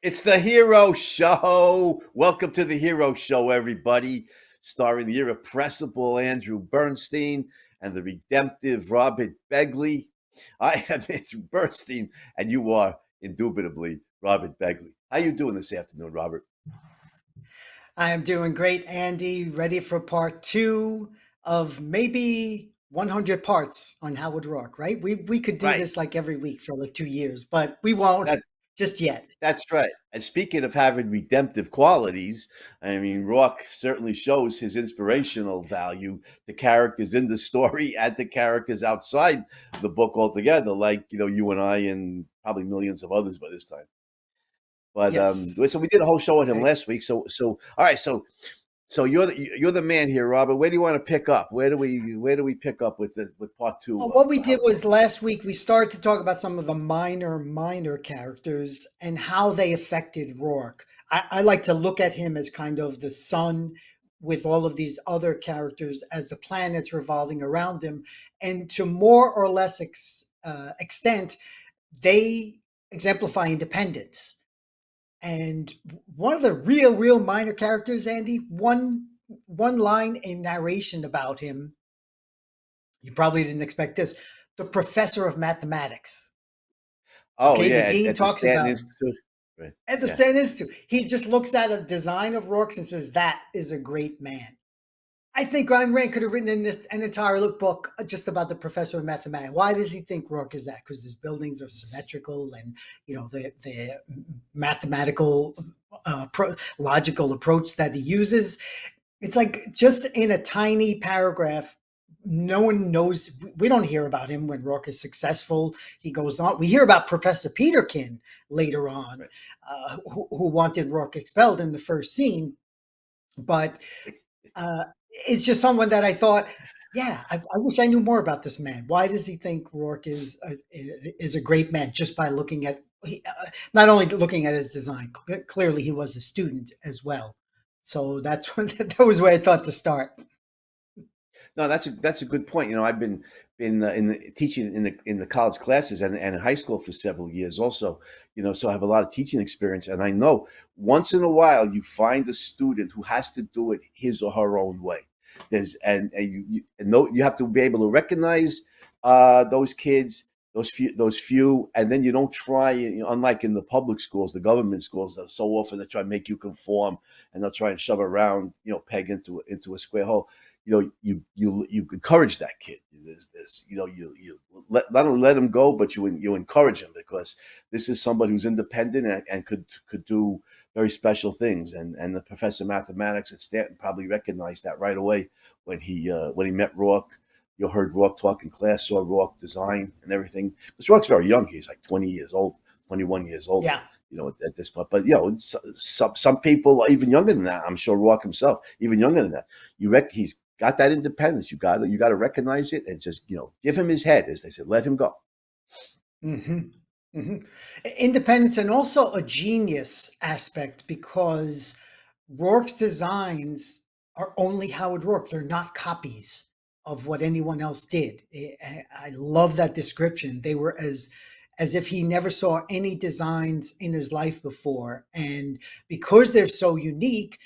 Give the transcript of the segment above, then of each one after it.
It's the Hero Show. Welcome to the Hero Show, everybody. Starring the irrepressible Andrew Bernstein and the redemptive Robert Begley. I am Andrew Bernstein, and you are indubitably Robert Begley. How you doing this afternoon, Robert? I am doing great, Andy. Ready for part two of maybe 100 parts on Howard Roark, right? We could do Right. this like every week for like 2 years, but we won't That just yet. that's right. And speaking of having redemptive qualities, I mean, Rock certainly shows his inspirational value to characters in the story and to characters outside the book altogether, like you and I and probably millions of others by this time. But Yes. so we did a whole show with him I, last week. So all right. So you're the man here, Robert. Where do you want to pick up? Where do we pick up with part two well, of what we did Howard Roark? was last week we started to talk about some of the minor characters and how they affected Rourke. I like to look at him as kind of the sun with all of these other characters as the planets revolving around him, and to more or less extent, they exemplify independence. And one of the real minor characters, Andy, one line in narration about him, you probably didn't expect this, the professor of mathematics. Oh Okay, the yeah, dean at the talks Stanton about him Institute. Right. at the Yeah. Stanton Institute. He just looks at a design of Rourke's and says, "That is a great man." I think Ayn Rand could have written an entire book just about the professor of mathematics. Why does he think Rourke is that? Because his buildings are symmetrical, and the mathematical, logical approach that he uses. It's like just in a tiny paragraph. No one knows. We don't hear about him when Rourke is successful. He goes on. We hear about Professor Peterkin later on, Right. who wanted Rourke expelled in the first scene. But uh, it's just someone that I thought, yeah, I wish I knew more about this man. Why does he think Rourke is a great man just by looking at not only looking at his design? Clearly, he was a student as well. So that was where I thought to start. No, that's a good point. I've been in the teaching in the college classes and in high school for several years also. So I have a lot of teaching experience, and I know once in a while you find a student who has to do it his or her own way. There's and you have to be able to recognize those kids, those few, and then you don't try. Unlike in the public schools, the government schools, that so often they try to make you conform, and they'll try and shove around, peg into a square hole. You encourage that kid. You not only let him go, but you encourage him, because this is somebody who's independent and could do very special things. And the professor of mathematics at Stanton probably recognized that right away when he met Rourke. You heard Rourke talk in class, saw Rourke design and everything. Because Rourke's very young; he's like 20 years old, 21 years old. Yeah. At this point. But some people are even younger than that. I'm sure Rourke himself, even younger than that. He's got that independence. You got to recognize it and just give him his head, as they said. Let him go. hmm hmm Independence, and also a genius aspect, because Rourke's designs are only Howard Roark. They're not copies of what anyone else did. I love that description. They were as if he never saw any designs in his life before, and because they're so unique,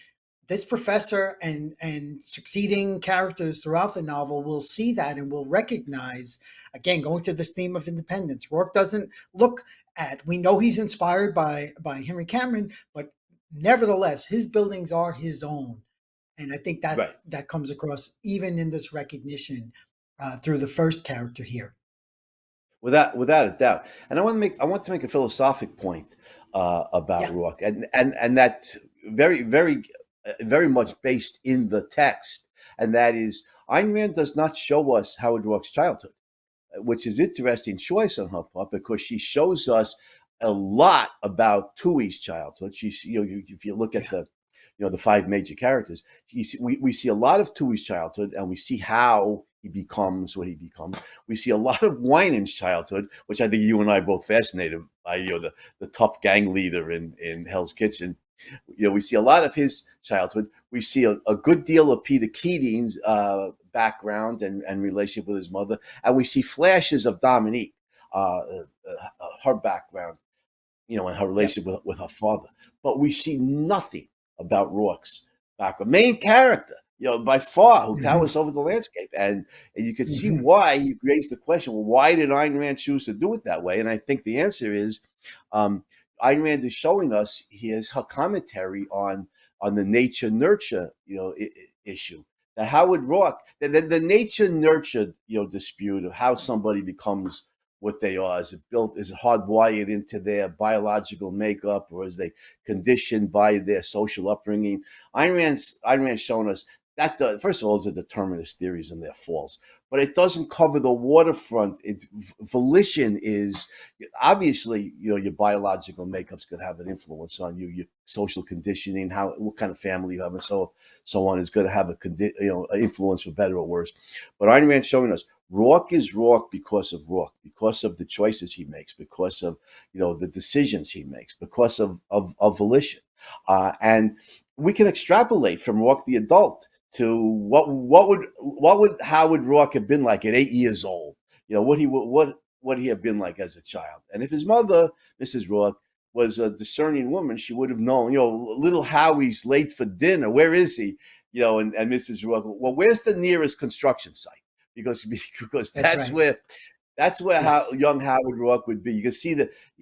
this professor and succeeding characters throughout the novel will see that and will recognize, again, going to this theme of independence. Rourke doesn't look at, we know he's inspired by Henry Cameron, but nevertheless his buildings are his own. And I think that Right. that comes across even in this recognition through the first character here. Without a doubt. And I want to make a philosophic point about Yeah. Rourke, and that's very much based in the text, and that is Ayn Rand does not show us Howard Rourke's childhood, which is interesting choice on her part, because she shows us a lot about Tui's childhood. If you look at Yeah. the five major characters, we see a lot of Tui's childhood, and we see how he becomes what he becomes. We see a lot of Winans' childhood, which I think you and I are both fascinated by. The tough gang leader in Hell's Kitchen. We see a lot of his childhood. We see a good deal of Peter Keating's background and relationship with his mother, and we see flashes of Dominique, her background. and her Yep. relationship with her father. But we see nothing about Rourke's background. Main character, by far, who Hmm. towers over the landscape. And you can see Hmm. why he raised the question, well, why did Ayn Rand choose to do it that way? And I think the answer is um, Ayn Rand is showing us here's her commentary on the nature nurture issue. That Howard Roark, the nature nurture dispute of how somebody becomes what they are. Is it hardwired into their biological makeup, or is they conditioned by their social upbringing? Ayn Rand's showing us that first of all, those are determinist theories and they're false, but it doesn't cover the waterfront. Volition is obviously, your biological makeup's going to have an influence on you. Your social conditioning, what kind of family you have, and so on is going to have an influence for better or worse. But Ayn Rand's showing us Rourke is Rourke because of Rourke, because of the choices he makes, because of the decisions he makes, because of volition, and we can extrapolate from Rourke the adult to what would Howard Roark have been like at 8 years old? What he have been like as a child? And if his mother, Mrs. Roark, was a discerning woman, she would have known. Little Howie's late for dinner. Where is he? And Mrs. Roark, well, where's the nearest construction site? Because because That's that's right. where how Yes. young Howard Roark would be. You can see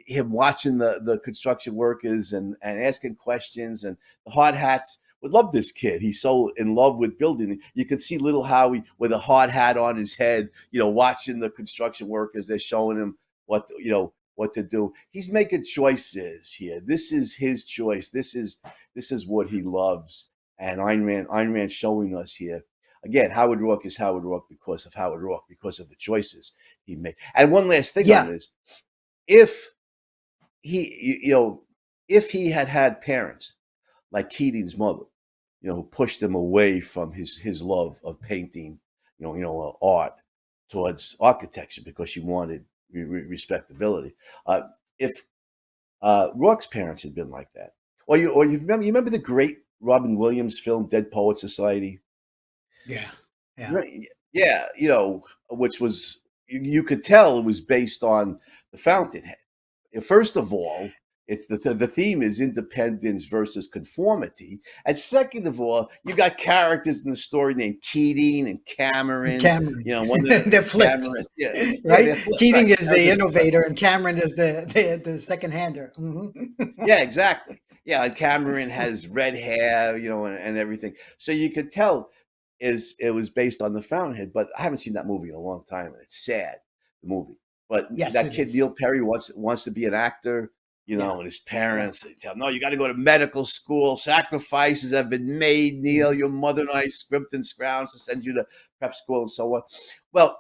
him watching the construction workers and asking questions, and the hard hats would love this kid. He's so in love with building. You can see little Howie with a hard hat on his head, watching the construction workers. They're showing him what to do. He's making choices here. This is his choice. This is what he loves. And Ayn Rand showing us here again. Howard Roark is Howard Roark because of Howard Roark, because of the choices he made. And one last thing on Yeah. this: if he had parents like Keating's mother, who pushed him away from his love of painting, art towards architecture because she wanted respectability. If Rourke's parents had been like that, or you remember the great Robin Williams film Dead Poet Society? Yeah. Yeah. Right. Yeah, which was you could tell it was based on The Fountainhead. First of all, it's the theme is independence versus conformity, and second of all, you got characters in the story named Keating and And Cameron. Cameron. One of the They're flipped, Cameron, yeah, right? they're flipped, right? Keating is the Characters are flipped. innovator, and Cameron is the second hander. Hmm. Yeah, exactly. Yeah, and Cameron has red hair, and everything. So you could tell it was based on The Fountainhead, but I haven't seen that movie in a long time, and it's sad, the movie. But Yes, that it kid is. Neil Perry wants to be an actor, Yeah. and his Yeah. parents they tell him, no, you got to go to medical school. Sacrifices have been made, Neil. Mhm. Your mother and I scrimped and scrounged to send you to prep school and so on. Well,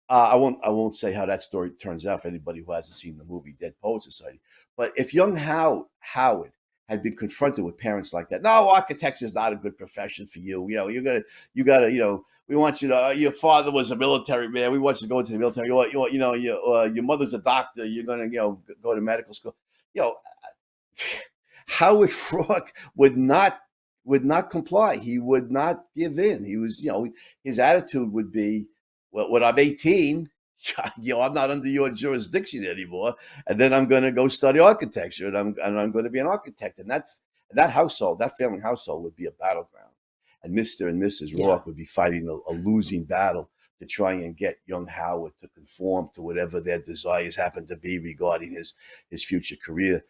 I won't say how that story turns out for anybody who hasn't seen the movie Dead Poet Society. But if young Howard had been confronted with parents like that, no, architecture is not a good profession for you. You gotta. We want you to. Your father was a military man. We want you to go into the military. Your mother's a doctor. You're gonna, go to medical school. You know, Howard Roark would not comply. He would not give in. He was, his attitude would be, well, when I'm 18, I'm not under your jurisdiction anymore, and then I'm going to go study architecture, and I'm going to be an architect, and that household, that family household, would be a battleground, and Mister and Mrs. Yeah. Roark would be fighting a losing battle to try and get young Howard to conform to whatever their desires happen to be regarding his future career.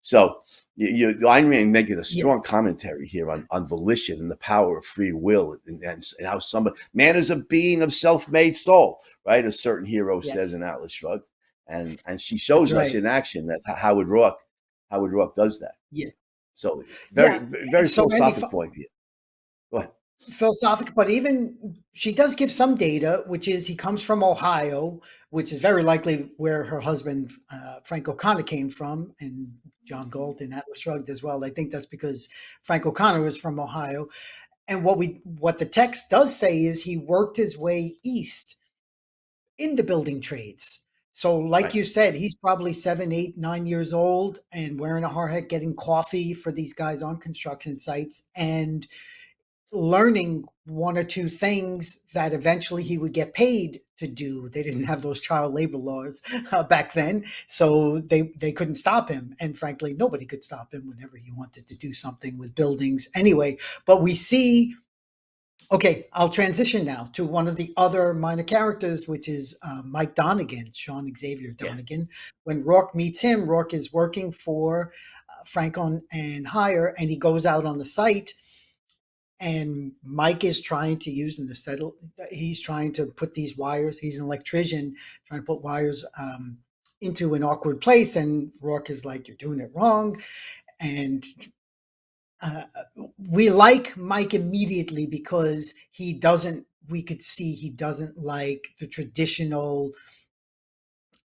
So Ayn Rand making a Yeah. strong commentary here on volition and the power of free will, and how somebody man is a being of self-made soul, right? A certain hero says Yes. in Atlas Shrugged, and she That's shows us right. in action that Howard Roark does that. Yeah. So very Yeah. very So Andy, philosophic point here. Go ahead. philosophical, but even she does give some data, which is he comes from Ohio, which is very likely where her husband Frank O'Connor came from, and John Galt in Atlas Shrugged as well. I think that's because Frank O'Connor was from Ohio. And what the text does say is he worked his way east in the building trades. So, like Right. you said, he's probably 7, 8, 9 years old and wearing a hard hat, getting coffee for these guys on construction sites. And learning one or two things that eventually he would get paid to do. They didn't have those child labor laws back then, so they couldn't stop him. And frankly, nobody could stop him whenever he wanted to do something with buildings anyway. But we see. Okay, I'll transition now to one of the other minor characters, which is Mike Donigan, Sean Xavier Yeah. Donigan. When Rourke meets him, Rourke is working for Franklin and Hire, and he goes out on the site, and Mike is trying to use in the settle. He's trying to put these wires. He's an electrician, trying to put wires into an awkward place, and Rourke is like, "You're doing it wrong," and uh, we like Mike immediately because he doesn't. We could see he doesn't like the traditional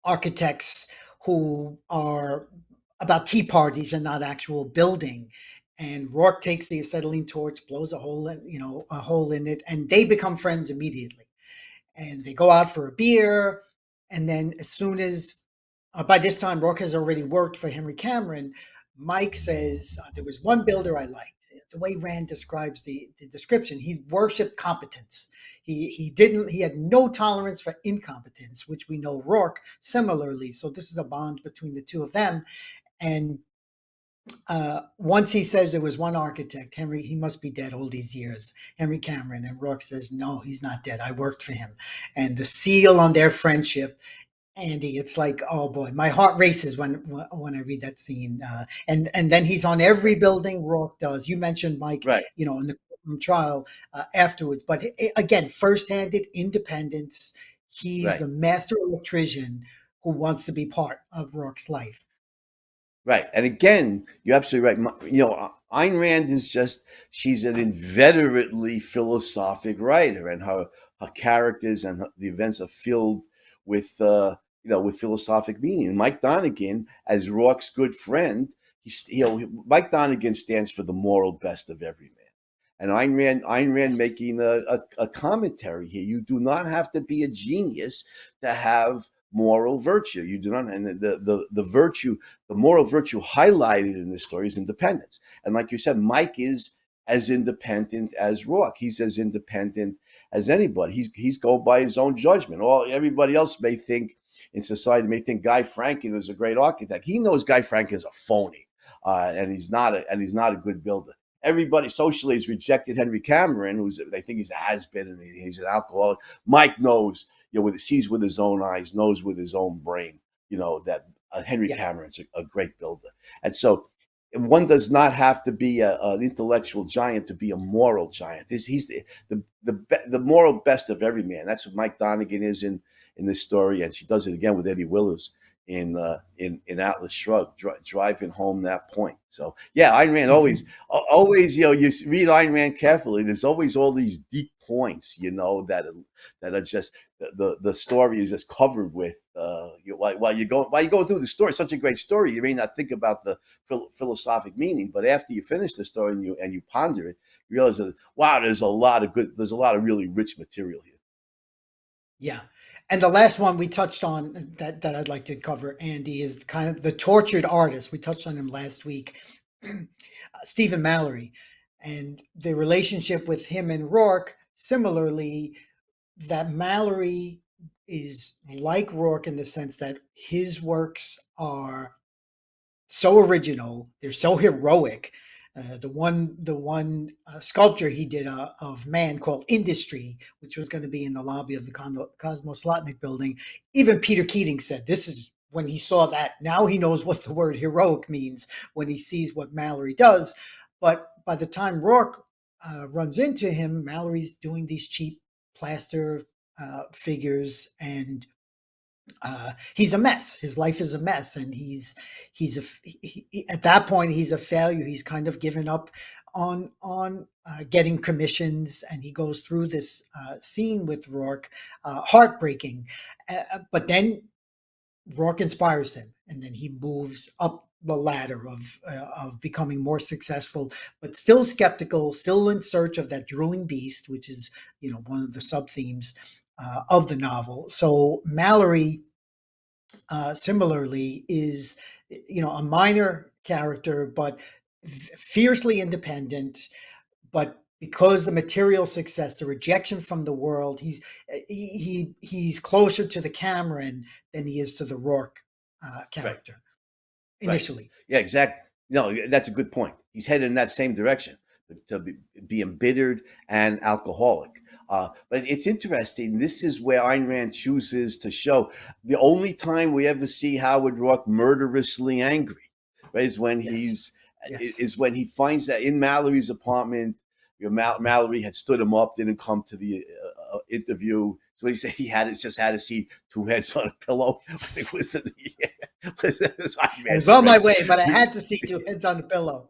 architects who are about tea parties and not actual building. And Rourke takes the acetylene torch, blows a hole in, a hole in it, and they become friends immediately. And they go out for a beer, and then as soon as by this time, Rourke has already worked for Henry Cameron. Mike says there was one builder I liked. The way Rand describes the description, he worshipped competence. He had no tolerance for incompetence, which we know Rourke similarly. So this is a bond between the two of them. And once he says there was one architect, Henry, he must be dead all these years, Henry Cameron. And Rourke says, no, he's not dead. I worked for him. And the seal on their friendship, Andy, it's like, oh boy, my heart races when I read that scene. And then he's on every building Rourke does. You mentioned Mike, Right. in the courtroom trial afterwards, but again, first-handed independence. He's Right. a master electrician who wants to be part of Rourke's life. Right. And again, you're absolutely right. Ayn Rand is she's an inveterately philosophic writer, and her characters and the events are filled with, with philosophic meaning. And Mike Donigan, as Rourke's good friend, Mike Donigan stands for the moral best of every man. And Ayn Rand Yes. making a commentary here. You do not have to be a genius to have moral virtue. You do not, and the virtue, the moral virtue highlighted in this story is independence. And like you said, Mike is as independent as Rourke. He's as independent as anybody. He's going by his own judgment. Everybody else may think in society may think Guy Franken is a great architect. He knows Guy Franken is a phony, and he's not a good builder. Everybody socially has rejected Henry Cameron, who's they think he's a has-been and he's an alcoholic. Mike knows, sees with his own eyes, knows with his own brain, that Henry Yeah. Cameron's a great builder. And so one does not have to be an intellectual giant to be a moral giant. He's the moral best of every man. That's what Mike Donigan is in this story, and she does it again with Eddie Willers in Atlas Shrugged, driving home that point. So yeah, Ayn Rand always, Mhm. always, you read Ayn Rand carefully. There's always all these deep points, that are just the story is just covered with. While you go through the story, such a great story, you may not think about the philosophic meaning, but after you finish the story and you ponder it, you realize that wow, there's a lot of really rich material here. Yeah. And the last one we touched on that I'd like to cover, Andy, is kind of the tortured artist. We touched on him last week, Stephen Mallory, and the relationship with him and Rourke. Similarly, that Mallory is like Rourke in the sense that his works are so original, they're so heroic. The one sculpture he did of man called Industry, which was going to be in the lobby of the Cosmoslotnik building. Even Peter Keating said this is when he saw that. Now he knows what the word heroic means when he sees what Mallory does. But by the time Rourke runs into him, Mallory's doing these cheap plaster figures, and he's a mess. His life is a mess, and at that point he's a failure. He's kind of given up on getting commissions, and he goes through this scene with Rourke, heartbreaking. But then Rourke inspires him, and then he moves up the ladder of becoming more successful, but still skeptical, still in search of that drooling beast, which is one of the sub themes of the novel. So Mallory similarly is a minor character but fiercely independent, but because the material success, the rejection from the world, he's closer to the Cameron than he is to the Roark Right. character Right. initially. Yeah, exactly. No, that's a good point. He's headed in that same direction to be embittered and alcoholic. But it's interesting. This is where Ayn Rand chooses to show the only time we ever see Howard Roark murderously angry, right? Yes. Yes. Is when he finds that in Mallory's apartment, Mallory had stood him up, didn't come to the interview. So he said just had to see two heads on a pillow. I think it was the was Ayn I was Rand's on my phrase. way, but I had to see two heads on the pillow.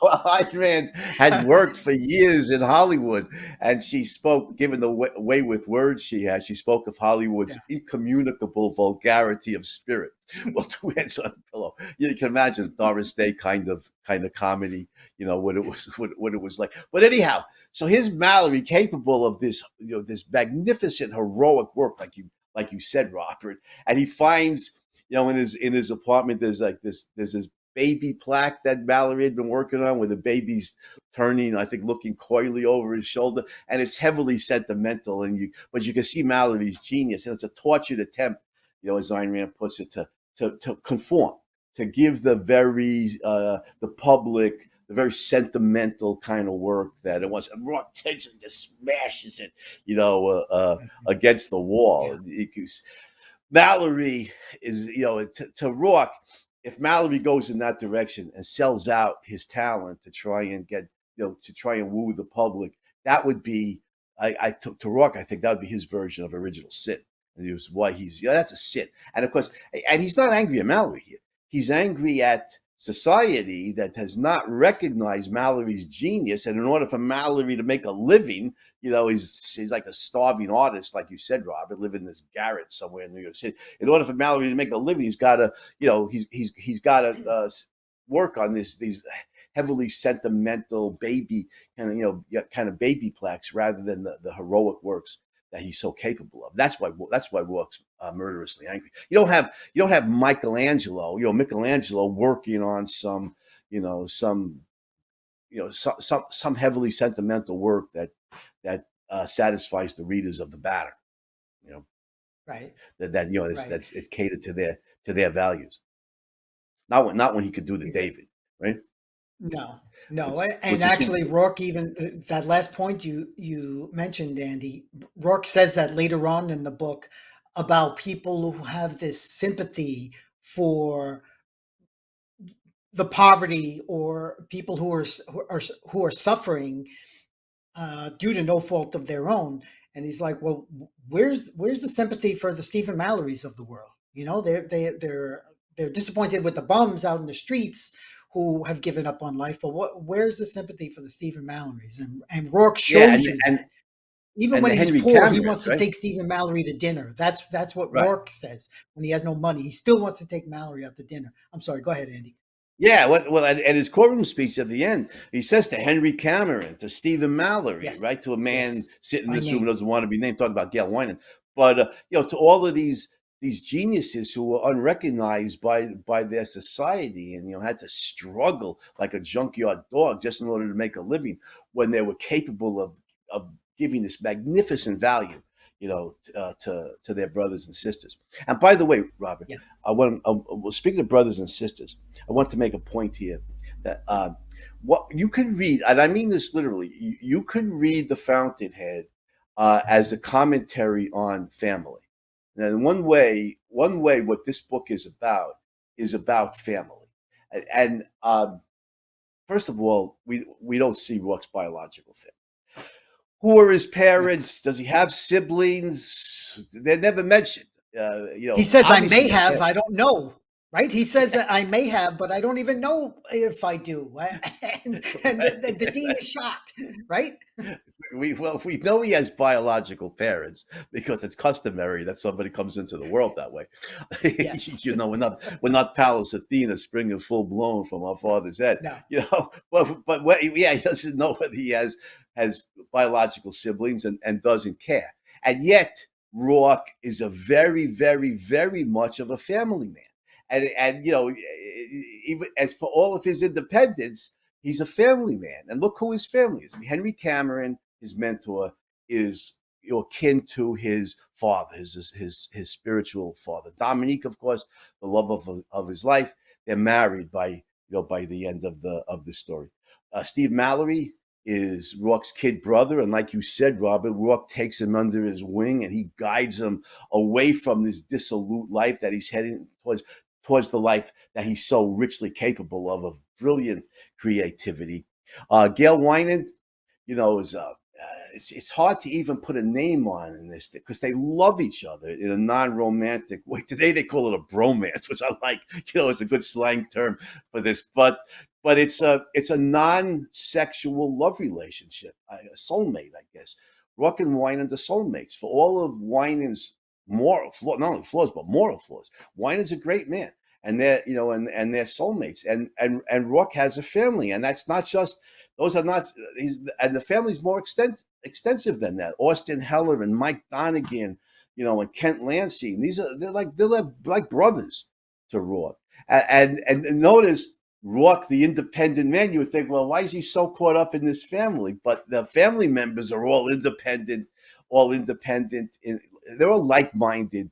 Well, Ayn Rand had worked for years in Hollywood, and she spoke, given the way with words she had, she spoke of Hollywood's Yeah. incommunicable vulgarity of spirit. Well, two heads on a pillow. You can imagine Doris Day kind of comedy, what it was like. But anyhow, so here's Mallory capable of this, this magnificent heroic work, like you said, Robert. And he finds, in his apartment, there's this baby plaque that Mallory had been working on, where the baby's turning, I think, looking coyly over his shoulder, and it's heavily sentimental. But you can see Mallory's genius, and it's a tortured attempt, as Ayn Rand puts it, to conform, to give the public the very sentimental kind of work that it was. And Roark takes it, just smashes it, against the wall. Yeah. Mallory is, to Roark, if Mallory goes in that direction and sells out his talent to try and get, to try and woo the public, that would be, to Roark, I think that would be his version of original sin. And it was why that's a sin. And of course, and he's not angry at Mallory here. He's angry at society that has not recognized Mallory's genius. And in order for Mallory to make a living, he's like a starving artist, like you said, Robert, living in this garret somewhere in New York City. In order for Mallory to make a living, he's got to, he's got to work on these heavily sentimental baby kind of baby plaques rather than the heroic works that he's so capable of. That's why Rourke's murderously angry. You don't have Michelangelo, Michelangelo working on some some heavily sentimental work that satisfies the readers of the Banner. You know Right. Right. that's it's catered to their values. Not when he could do the Exactly. David, right? No, no, Which and is actually, Rourke even that last point you mentioned, Andy. Rourke says that later on in the book about people who have this sympathy for the poverty or people who are suffering due to no fault of their own. And he's like, well, where's the sympathy for the Stephen Mallorys of the world? They're disappointed with the bums out in the streets who have given up on life. But where's the sympathy for the Stephen Mallorys? And Rourke yeah, shows you that. Even and when the he's Henry poor, he Camerons, wants to right? take Stephen Mallory to dinner. That's what Right. Rourke says. When he has no money, he still wants to take Mallory out to dinner. I'm sorry. Go ahead, Andy. Yeah, well, and his courtroom speech at the end, he says to Henry Cameron, to Stephen Mallory, Yes. right, to a man Yes. sitting in By this room who name. doesn't want to be named, talking about Gail Wyman, but to all of these geniuses who were unrecognized by their society, and had to struggle like a junkyard dog just in order to make a living, when they were capable of giving this magnificent value, to their brothers and sisters. And by the way, Robert, Yeah. well, speaking of brothers and sisters, I want to make a point here that what you can read, and I mean this literally, you can read The Fountainhead as a commentary on family. And one way, what this book is about family. And first of all, we don't see Rourke's biological family. Who are his No. parents? Does he have siblings? They're never mentioned. He says, I Obviously, may his have, parents. I don't know. Right? He says that I may have, but I don't even know if I do. And the dean is shocked, right? We know he has biological parents because it's customary that somebody comes into the world that way. Yes. We're not Pallas Athena springing full blown from our father's head. No. Yeah, he doesn't know whether he has biological siblings and doesn't care. And yet, Rourke is a very, very, very much of a family man. And even as for all of his independence, he's a family man, and look who his family is. I mean, Henry Cameron, his mentor, is kin to his father, his spiritual father. Dominique, of course, the love of his life. They're married by the end of the story. Steve Mallory is Rourke's kid brother, and like you said, Robert, Rourke takes him under his wing and he guides him away from this dissolute life that he's heading towards the life that he's so richly capable of brilliant creativity. Gail Wynand, is it's hard to even put a name on in this because they love each other in a non-romantic way. Today they call it a bromance, which I like. It's a good slang term for this, but it's a non-sexual love relationship, a soulmate, I guess. Rourke and Wynand are soulmates for all of Wynand's moral flaws, not only flaws but moral flaws. Wynand's a great man, and they're soulmates, and Rourke has a family, and that's not just those are not, and the family's more extensive than that. Austin Heller and Mike Donigan, and Kent Lancey. And they're like brothers to Rourke. And notice Rourke, the independent man. You would think, well, why is he so caught up in this family? But the family members are all independent. They're all like-minded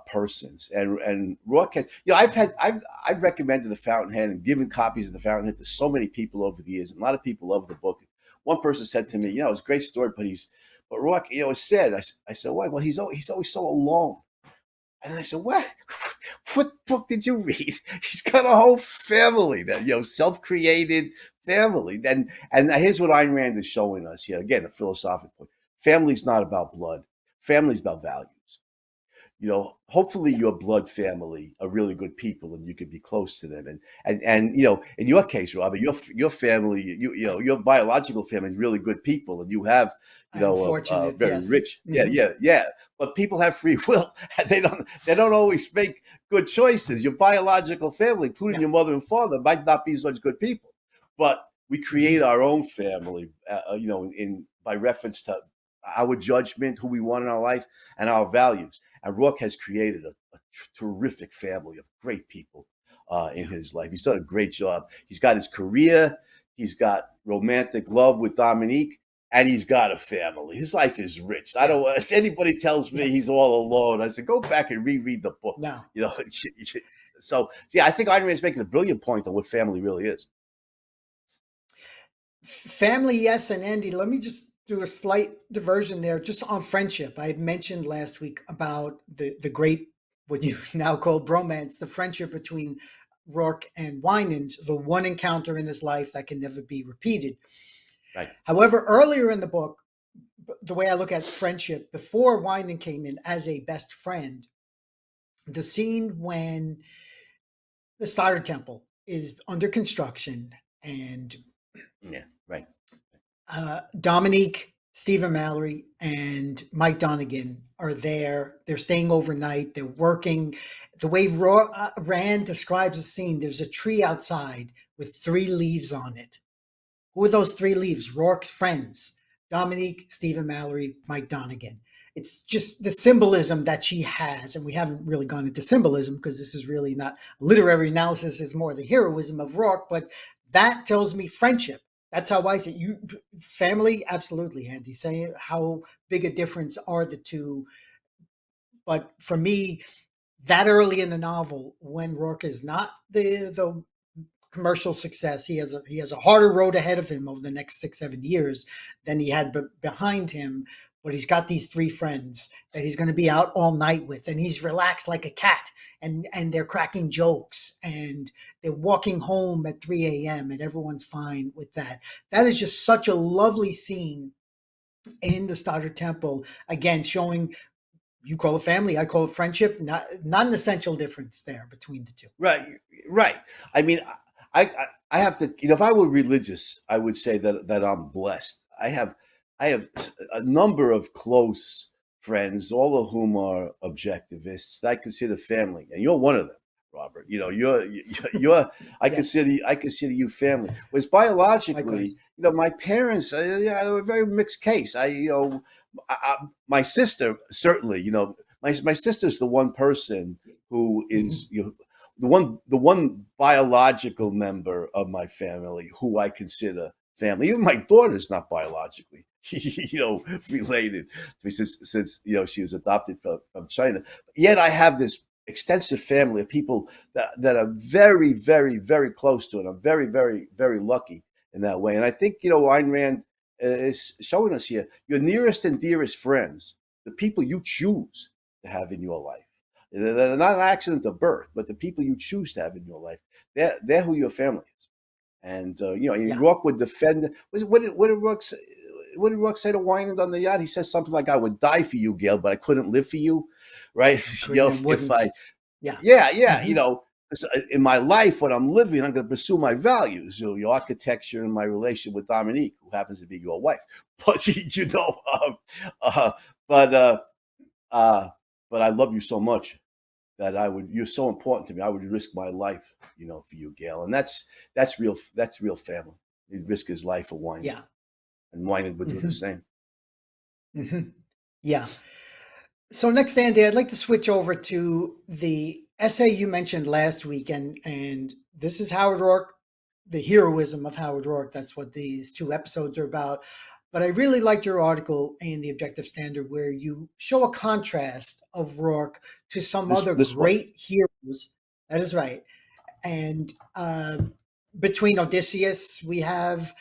persons, and Rourke has. I've recommended The Fountainhead and given copies of The Fountainhead to so many people over the years, and a lot of people love the book. One person said to me, it's a great story, but Rourke, it's sad. I said, why? Well, he's always so alone. And I said, what book did you read? He's got a whole family that, self-created family. And here's what Ayn Rand is showing us here. Again, a philosophical point. Family's not about blood. Family's about values. Hopefully your blood family are really good people and you could be close to them. And in your case, Robert, your family, your biological family is really good people, and you have, I'm a fortunate, very yes. rich, yeah. But people have free will. They don't always make good choices. Your biological family, including Yeah. your mother and father, might not be such good people, but we create our own family, by reference to our judgment, who we want in our life, and our values. And Rourke has created a terrific family of great people in his life. He's done a great job. He's got his career, he's got romantic love with Dominique, and he's got a family. His life is rich. I don't. If anybody tells me he's all alone, I said, go back and reread the book. No. So yeah, I think Ayn Rand is making a brilliant point on what family really is. Family, yes. And Andy, let me just do a slight diversion there, just on friendship. I had mentioned last week about the great, what you now call bromance, the friendship between Rourke and Wynand, the one encounter in his life that can never be repeated. Right. However, earlier in the book, the way I look at friendship, before Wynand came in as a best friend, the scene when the Starter Temple is under construction and Yeah. Right. Dominique, Stephen Mallory, and Mike Donigan are there. They're staying overnight. They're working. The way Rand describes the scene, there's a tree outside with 3 leaves on it. Who are those 3 leaves? Rourke's friends, Dominique, Stephen Mallory, Mike Donigan. It's just the symbolism that she has. And we haven't really gone into symbolism because this is really not literary analysis. It's more the heroism of Rourke. But that tells me friendship. That's how I see it. Family, absolutely, Andy. Saying how big a difference are the two. But for me, that early in the novel, when Rourke is not the commercial success, he has a harder road ahead of him over the next 6-7 years than he had behind him. But he's got these 3 friends that he's going to be out all night with, and he's relaxed like a cat, and they're cracking jokes, and they're walking home at 3 a.m. and everyone's fine with that. That is just such a lovely scene in the Starter Temple, again showing, you call it family, I call it friendship, not an essential difference there between the two. Right. I mean, I have to. If I were religious, I would say that I'm blessed. I have a number of close friends, all of whom are objectivists that I consider family, and you're one of them, Robert. You're. I consider you family. Whereas biologically, Likewise. my parents, are a very mixed case. My sister certainly, my sister's the one person who is, the one biological member of my family who I consider family. Even my daughter's not biologically, related to me since she was adopted from China. Yet I have this extensive family of people that are very, very, very close to it. I'm very, very, very lucky in that way. And I think Ayn Rand is showing us here your nearest and dearest friends, the people you choose to have in your life. They're not an accident of birth, but the people you choose to have in your life, they're who your family is. And Yeah. Rourke would defend. What did Rourke say to Wynand on the yacht? He says something like, "I would die for you, Gail, but I couldn't live for you." Right? Couldn't and If wouldn't. I, Yeah. yeah, yeah, Hmm. in my life, what I'm living, I'm going to pursue my values, your architecture, and my relation with Dominique, who happens to be your wife. But uh, but uh, uh, but I love you so much that you're so important to me. I would risk my life, for you, Gail. And that's real family. He'd risk his life for Wynand, Yeah. and Wynand would do the Hmm. same. Hmm. Yeah. So next, Andy, I'd like to switch over to the essay you mentioned last week, and this is Howard Roark, the heroism of Howard Roark. That's what these two episodes are about. But I really liked your article in the Objective Standard where you show a contrast of Roark to some This other this one. great heroes. That is right. And between Odysseus, we have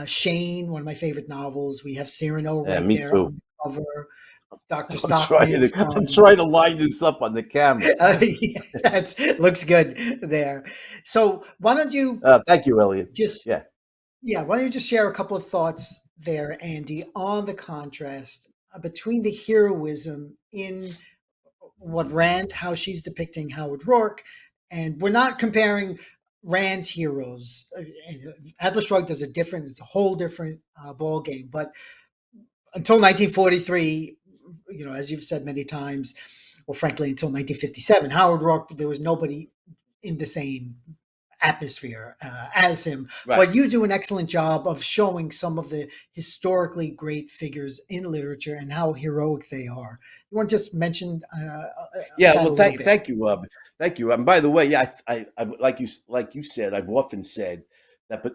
Shane, one of my favorite novels. We have Cyrano Yeah, right me there too. on the cover. Dr. I'm trying Stockman to I'm from trying to line this up on the camera. yeah, that looks good there. So why don't you Thank you, Elliot. just Yeah. why don't you just share a couple of thoughts there, Andy, on the contrast between the heroism in what Rand, how she's depicting Howard Roark, and we're not comparing Rand's heroes. Atlas Shrugged is it's a whole different ball game. But until 1943, as you've said many times, or frankly, until 1957, Howard Roark, there was nobody in the same atmosphere as him. Right. But you do an excellent job of showing some of the historically great figures in literature and how heroic they are. You want to just mention Yeah. that Well, a little thank bit? thank you, thank you. And by the way, yeah, I like you said, I've often said that, but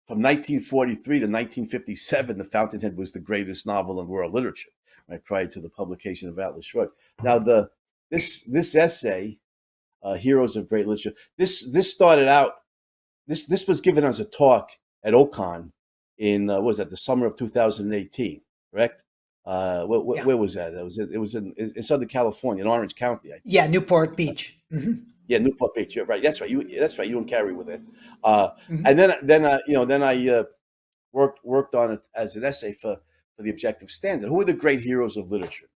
from 1943 to 1957, The Fountainhead was the greatest novel in world literature, right, prior to the publication of Atlas Shrugged. Now, this essay, Heroes of Great Literature, this started out. This was given as a talk at Ocon in what was that, the summer of 2018, correct? Yeah. Where was that? It was in Southern California, in Orange County, I think. Yeah, Newport Beach. Hmm. Yeah, Newport Beach. You're right. That's right. That's right. You and Carrie were there. Uh, Hmm. and then I worked on it as an essay for the Objective Standard. Who are the great heroes of literature?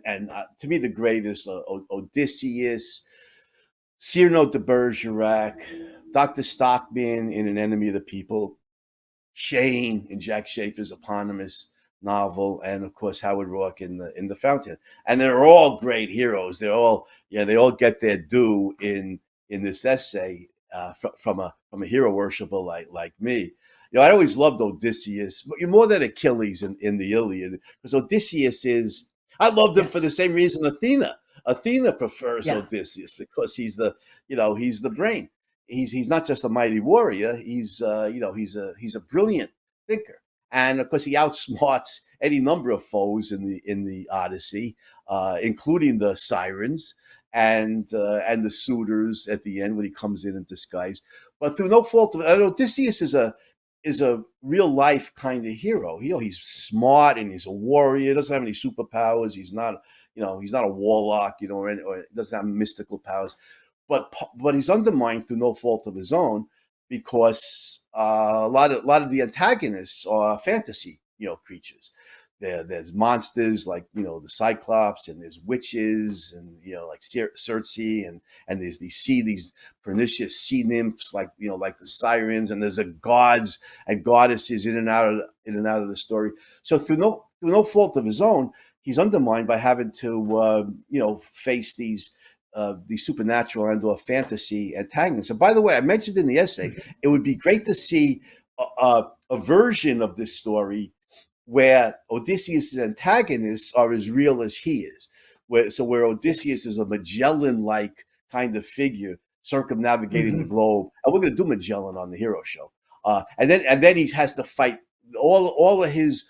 And to me, the greatest Odysseus, Cyrano de Bergerac, Dr. Stockman in An Enemy of the People, Shane in Jack Schaefer's eponymous novel, and of course Howard Roark in the Fountain. And they're all great heroes. They all get their due in this essay from a hero worshiper like me. I always loved Odysseus, but more than Achilles in the Iliad, because Odysseus is. I loved him for the Yes. same reason Athena prefers Yeah. Odysseus, because he's the brain. He's not just a mighty warrior. He's a brilliant thinker, and of course he outsmarts any number of foes in the Odyssey, including the sirens and the suitors at the end when he comes in disguise. But through no fault of Odysseus is a real life kind of hero. He's smart and he's a warrior. He doesn't have any superpowers. He's not a warlock. Or doesn't have mystical powers, but he's undermined through no fault of his own, because a lot of the antagonists are fantasy creatures. There's monsters like the Cyclops, and there's witches, and like Circe, and there's these pernicious sea nymphs like the sirens, and there's the gods and goddesses in and out of the story. So through no fault of his own, he's undermined by having to face these supernatural and/or fantasy antagonists. And by the way, I mentioned in the essay, Mhm. it would be great to see a version of this story where Odysseus' antagonists are as real as he is. Where Yes. Odysseus is a Magellan-like kind of figure circumnavigating the Hmm. globe. And we're going to do Magellan on the Hero Show. And then he has to fight all of his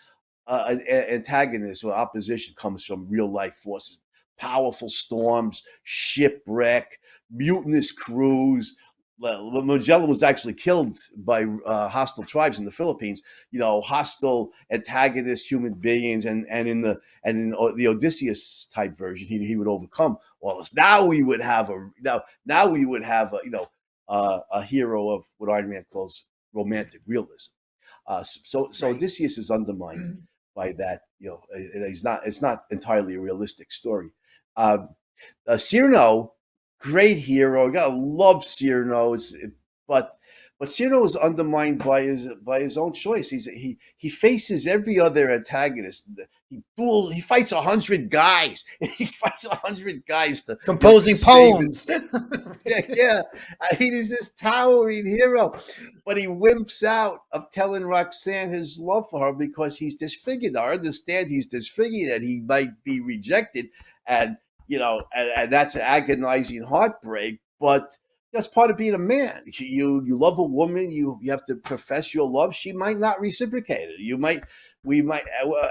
antagonists or opposition comes from real life forces, powerful storms, shipwreck, mutinous crews. Well, Magellan was actually killed by hostile tribes in the Philippines. Hostile antagonist human beings, and in the Odysseus type version, he would overcome all this. Now we would have a hero of what Ayn Rand calls romantic realism. So Right. Odysseus is undermined by that. It's not entirely a realistic story. Uh, Cyrano, great hero. You gotta love Cyrano. But but Cyrano is undermined by his own choice. He faces every other antagonist. He fights 100 guys. He fights 100 guys to Composing save his. poems. Yeah, Right. yeah. I mean, he's this towering hero, but he wimps out of telling Roxanne his love for her because he's disfigured. I understand he's disfigured and he might be rejected, and and that's an agonizing heartbreak. But that's part of being a man. You love a woman, you have to profess your love. She might not reciprocate it. We might,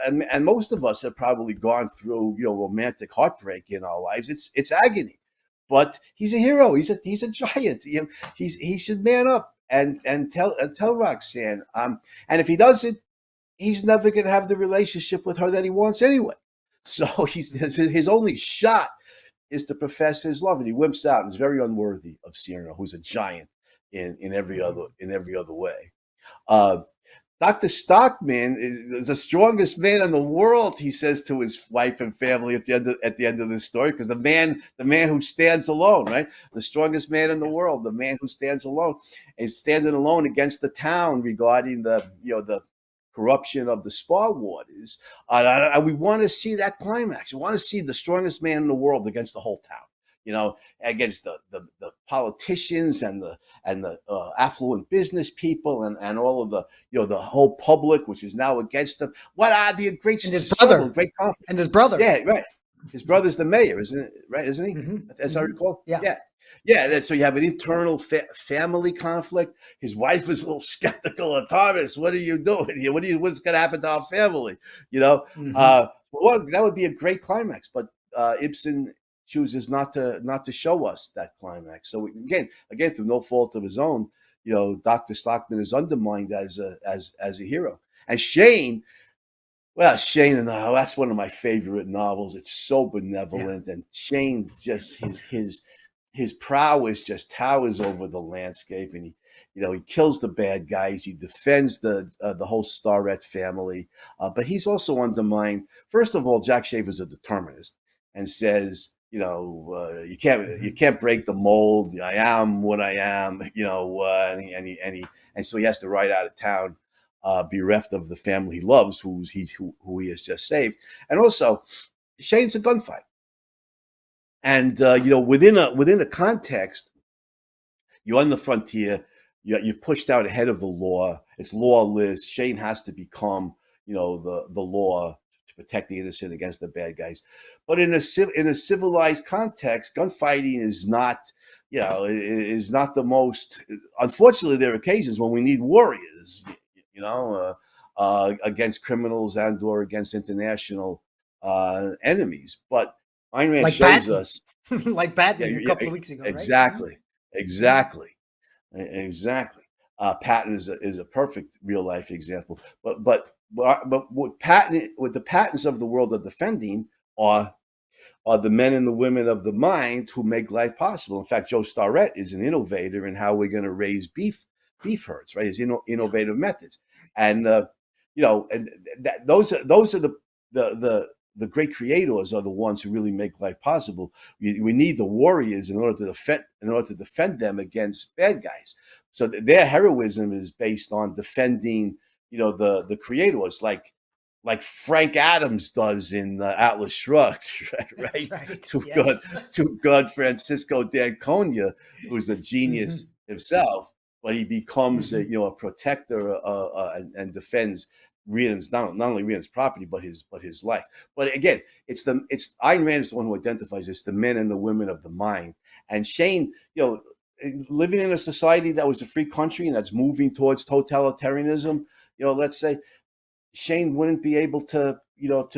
and most of us have probably gone through romantic heartbreak in our lives. It's agony, but he's a hero. He's a giant. He should man up and tell Roxanne. And if he doesn't, he's never going to have the relationship with her that he wants anyway. So his only shot is to profess his love, and he wimps out and is very unworthy of Cyrano, who's a giant in every other way. Uh, Dr. Stockman is the strongest man in the world, he says to his wife and family at the end of this story, because the man who stands alone, right? The strongest man in the Yes. world, the man who stands alone, is standing alone against the town regarding the corruption of the spa waters. We want to see that climax. We want to see the strongest man in the world against the whole town. Against the politicians and the affluent business people and all of the whole public, which is now against him. What are be a great And his struggle, brother. great conflict. And his brother. Yeah, right. His brother's the mayor, isn't it? Right, isn't he? Hmm. As I Hmm. recall. Yeah. Yeah. Yeah, Yeah. so you have an internal family conflict. His wife is a little skeptical of Thomas. What are you doing here? What's going to happen to our family? You know, Hmm. uh, well, that would be a great climax, but Ibsen chooses not to show us that climax. So again, through no fault of his own, Dr. Stockman is undermined as a hero. And Shane, well, Shane and that's one of my favorite novels. It's so Yeah. benevolent, and Shane just his prowess just towers over the landscape, and he kills the bad guys. He defends the whole Starrett family, but he's also undermined. First of all, Jack Schaefer's a determinist and says, you can't you Hmm. can't break the mold. I am what I am, and so he has to ride out of town, bereft of the family he loves, who he has just saved. And also, Shane's a gunfight, and within a context, you're on the frontier. You've pushed out ahead of the law. It's lawless. Shane has to become, the law to protect the innocent against the bad guys. But in a civilized context, gunfighting is not the most. Unfortunately, there are occasions when we need warriors, against criminals and/or against international enemies. But Ayn Rand Like shows Patton. us. Like Yeah, Patton a yeah, couple of weeks ago, right? Hmm. exactly, exactly, exactly. Patton is a perfect real life example. But what the Pattons of the world are defending are the men and the women of the mind who make life possible. In fact, Joe Starrett is an innovator in how we're going to raise beef herds, right? His Yeah. innovative methods, and those are the great creators are the ones who really make life possible. We need the warriors in order to defend them against bad guys. So their heroism is based on defending, the creators, like Frank Adams does in Atlas Shrugged, That's right? right. To God, Yes. to God, Francisco d'Anconia, who's a genius Hmm. himself, but he becomes a Hmm. you know a protector, and defends Rian's not only Rian's property but his life. But again, it's Ayn Rand is the one who identifies it's the men and the women of the mind, And Shane, living in a society that was a free country and that's moving towards totalitarianism, let's say, Shane wouldn't be able to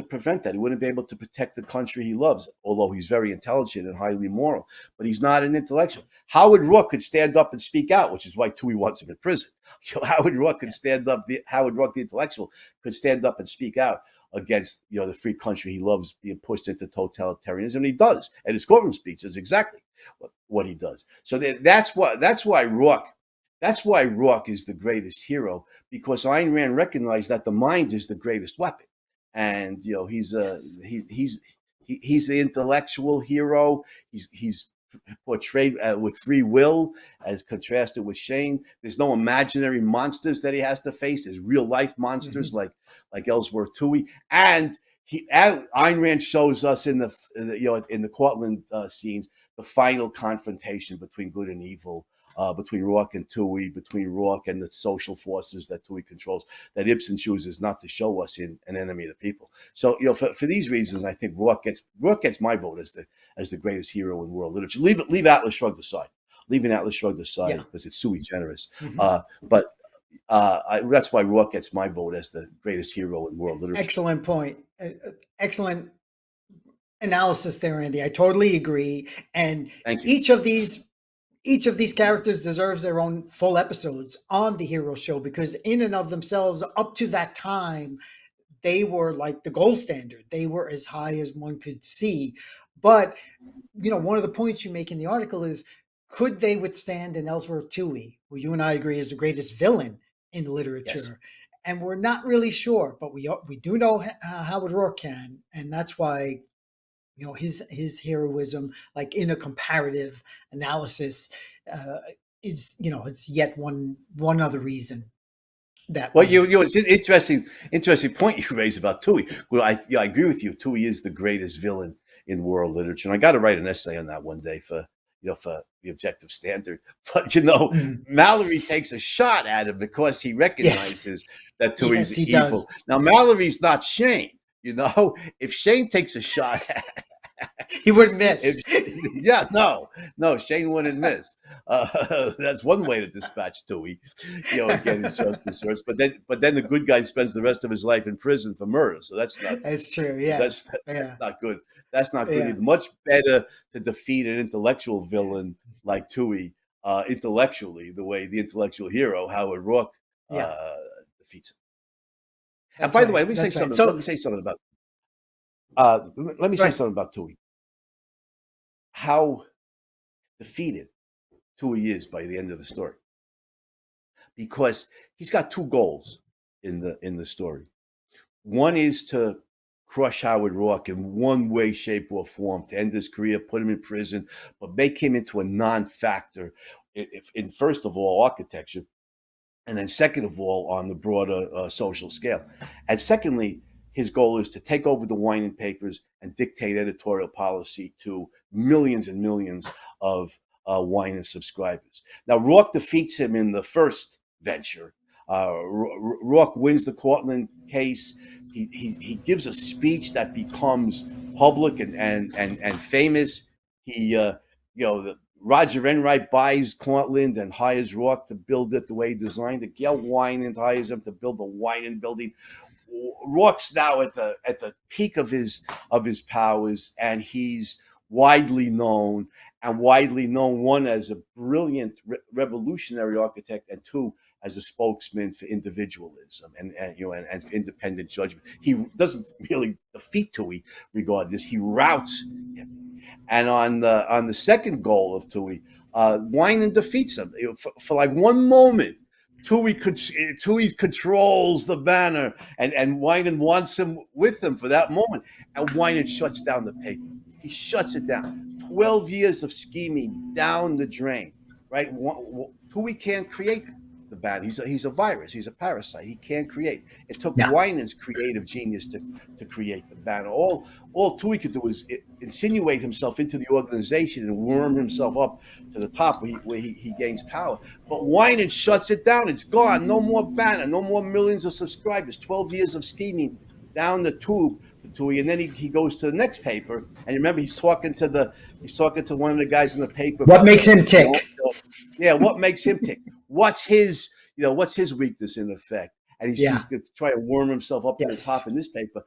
prevent that. He wouldn't be able to protect the country he loves, although he's very intelligent and highly moral. But he's not an intellectual. Howard Roark could stand up and speak out, which is why Toohey wants him in prison. Howard Roark could stand up. Howard Roark, the intellectual, could stand up and speak out against the free country he loves being pushed into totalitarianism. And he does, and his courtroom speech is exactly what he does. So that's why Roark is the greatest hero, because Ayn Rand recognized that the mind is the greatest weapon, and he's Yes. he's the intellectual hero. He's portrayed with free will, as contrasted with Shane. There's no imaginary monsters that he has to face. There's real life monsters Hmm. like Ellsworth Toohey, and Ayn Rand shows us in the Cortland scenes the final confrontation between good and evil, between Roark and Toohey, between Roark and the social forces that Toohey controls, that Ibsen chooses not to show us in An Enemy of the People. So, for these reasons, I think Roark gets my vote as the greatest hero in world literature. Leave Atlas Shrugged aside. Leaving Atlas Shrugged aside Yeah. because it's sui generis. Hmm. But that's why Roark gets my vote as the greatest hero in world literature. Excellent point. Excellent analysis there, Andy. I totally agree. And Thank you. each of these each of these characters deserves their own full episodes on the Hero Show, because in and of themselves, up to that time, they were like the gold standard. They were as high as one could see. But one of the points you make in the article is, could they withstand an Ellsworth Toohey, who you and I agree is the greatest villain in Yes. literature? And we're not really sure, but we do know Howard Roark can, and that's why his heroism, like in a comparative analysis, uh, is it's yet one other reason that Well, we it's an interesting point you raise about Toohey. Well, I agree with you. Toohey is the greatest villain in world literature, and I got to write an essay on that one day for the Objective Standard. But Mhm. Malorie takes a shot at him because he Yes. recognizes that Yes, Toohey's he does. evil. Now, Mallory's not Shane. If Shane takes a shot He would miss. if yeah, no, Shane wouldn't miss. That's one way to dispatch Toohey, and get his justice served. But then the good guy spends the rest of his life in prison for murder. So That's true. Yeah. that's Yeah. not good. That's not good. Yeah. It's much better to defeat an intellectual villain like Toohey, intellectually, the way the intellectual hero Howard Roark Yeah. uh, defeats him. And That's by the way, right. let me say That's right. something. Let So, me say something about. Let me say right. something about Toohey. How defeated Toohey is by the end of the story, because he's got two goals in the story. One is to crush Howard Roark in one way, shape, or form, to end his career, put him in prison, but make him into a non-factor in first of all architecture, and then second of all on the broader social scale. And secondly, his goal is to take over the Winan papers and dictate editorial policy to millions and millions of Winan subscribers. Now, Roark defeats him in the first venture. Roark wins the Cortland case. He gives a speech that becomes public and famous. He Roger Enright buys Cortland and hires Roark to build it the way he designed it. Gail Winan hires him to build the Winan building. Rourke's now at the peak of his powers, and he's widely known one as a brilliant revolutionary architect, and two as a spokesman for individualism and for independent judgment. He doesn't really defeat Toohey regarding this; he routs him. And on the second goal of Toohey, Winan defeats him for like one moment. Toohey controls the banner, and Winan wants him with him for that moment. And Winan shuts down the paper. He shuts it down. 12 years of scheming down the drain, right? Toohey can't create the banner. He's a virus. He's a parasite. He can't create. It took Yeah. Winan's creative genius to create the banner. All Toohey could do is insinuate himself into the organization and worm himself up to the top where he gains power. But Winan shuts it down. It's gone. No more banner. No more millions of subscribers. 12 years of scheming down the tube for Tui, and then he goes to the next paper, and remember he's talking to one of the guys in the paper What about makes him tick? yeah, what makes him tick? What's his weakness in effect? And he's trying to worm himself up to the top in this paper,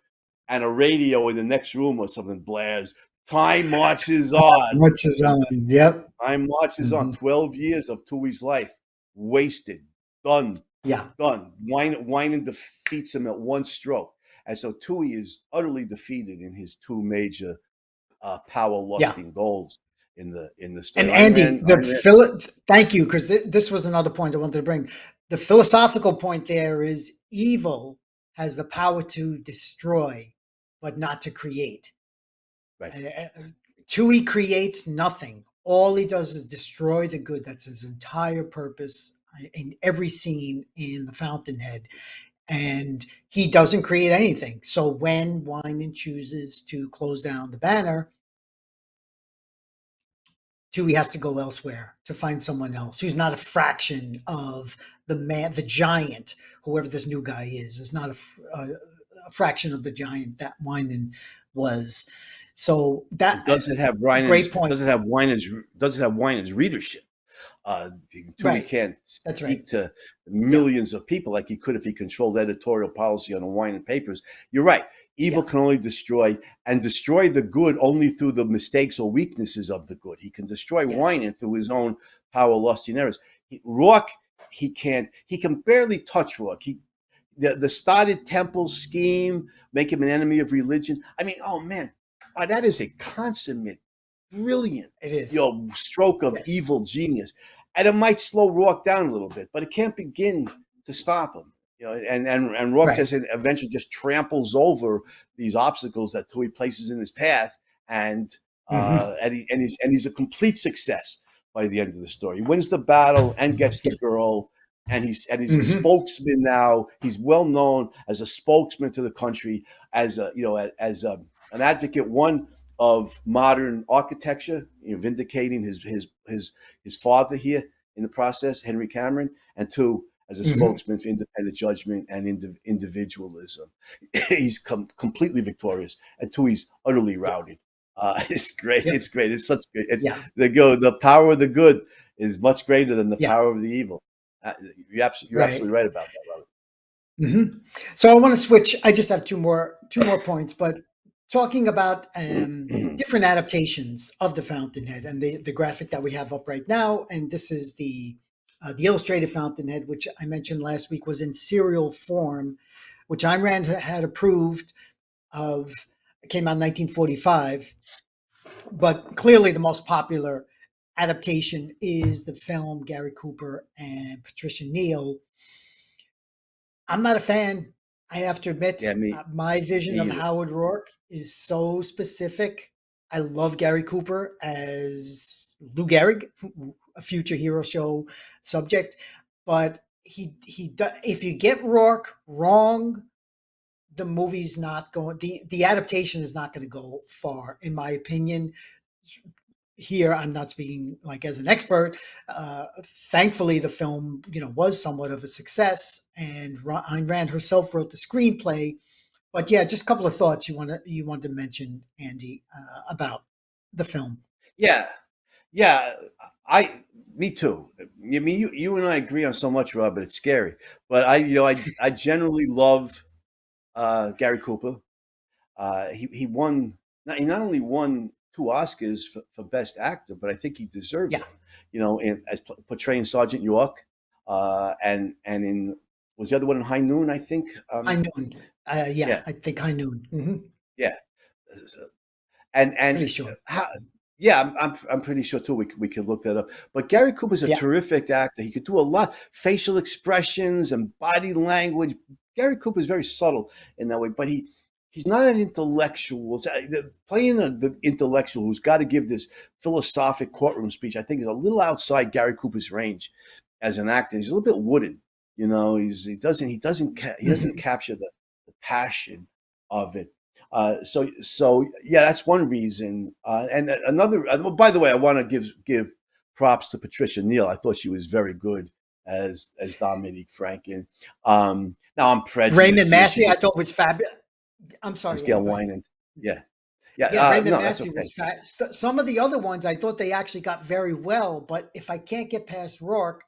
and a radio in the next room or something blares. Time marches on. Marches on. Yep. Time marches on. 12 years of Tui's life wasted. Done. Yeah. Done. Winan defeats him at one stroke. And so Tui is utterly defeated in his two major power-lusting goals in the story. And Andy, thank you, because this was another point I wanted to bring. The philosophical point there is evil has the power to destroy, but not to create. Right. Tui creates nothing. All he does is destroy the good. That's his entire purpose in every scene in The Fountainhead. And he doesn't create anything. So when Winan chooses to close down the banner, Tui has to go elsewhere to find someone else who's not a fraction of the giant, whoever this new guy is not a fraction of the giant that Winan was. So that doesn't have Winan's, great point. Doesn't have Winan's readership. Tui can't speak to millions of people like he could if he controlled editorial policy on the Winan papers. You're right. Evil can only destroy the good only through the mistakes or weaknesses of the good. He can destroy Winan through his own power, lust, and errors. Roark, he can barely touch Roark. The started temple scheme, make him an enemy of religion. I mean, oh man, that is a consummate, brilliant, stroke of evil genius. And it might slow Roark down a little bit, but it can't begin to stop him. And Roark eventually just tramples over these obstacles that Tui places in his path, and he's a complete success by the end of the story. He wins the battle and gets the girl, and he's a spokesman now. He's well known as a spokesman to the country, as an advocate, one of modern architecture, vindicating his father here in the process, Henry Cameron, and two, as a spokesman for independent judgment and individualism. He's completely victorious, and Tui's utterly routed. It's great. It's great. It's such great. The power of the good is much greater than the power of the evil. You're absolutely right about that, Robert. So I want to switch. I just have two more points, but talking about different adaptations of The Fountainhead, and the graphic that we have up right now, and this is the illustrated Fountainhead, which I mentioned last week, was in serial form, which Ayn Rand had approved of. It came out in 1945, but clearly the most popular adaptation is the film Gary Cooper and Patricia Neal. I'm not a fan. I have to admit, my vision of Howard Roark is so specific. I love Gary Cooper as Lou Gehrig, a future hero show subject, but if you get Roark wrong, the movie's not going. The adaptation is not going to go far, in my opinion. Here, I'm not speaking like as an expert. Thankfully, the film, was somewhat of a success, and Ayn Rand herself wrote the screenplay. But yeah, just a couple of thoughts you want to mention, Andy, about the film. Yeah. Me too. I mean, you and I agree on so much, Robert. It's scary, but I generally love Gary Cooper. He not only won 2 Oscars for Best Actor, but I think he deserved them. As portraying Sergeant York, and in, was the other one in High Noon? I think. High Noon. I think High Noon. Mm-hmm. Yeah, and pretty sure. I'm pretty sure too. We could look that up. But Gary Cooper's a terrific actor. He could do a lot, facial expressions and body language. Gary Cooper is very subtle in that way, but he's not an intellectual. Playing the intellectual who's got to give this philosophic courtroom speech, I think, is a little outside Gary Cooper's range as an actor. He's a little bit wooded, he doesn't capture the passion of it. So that's one reason. And another. By the way, I want to give props to Patricia Neal. I thought she was very good as Dominique Franken. Now I'm prejudiced. Raymond Massey, I thought was fabulous. I'm and sorry, Scale go ahead. Wine, and yeah, yeah. Yeah, Raymond No, that's Massey okay. was fat. Some of the other ones I thought they actually got very well, but if I can't get past Rourke,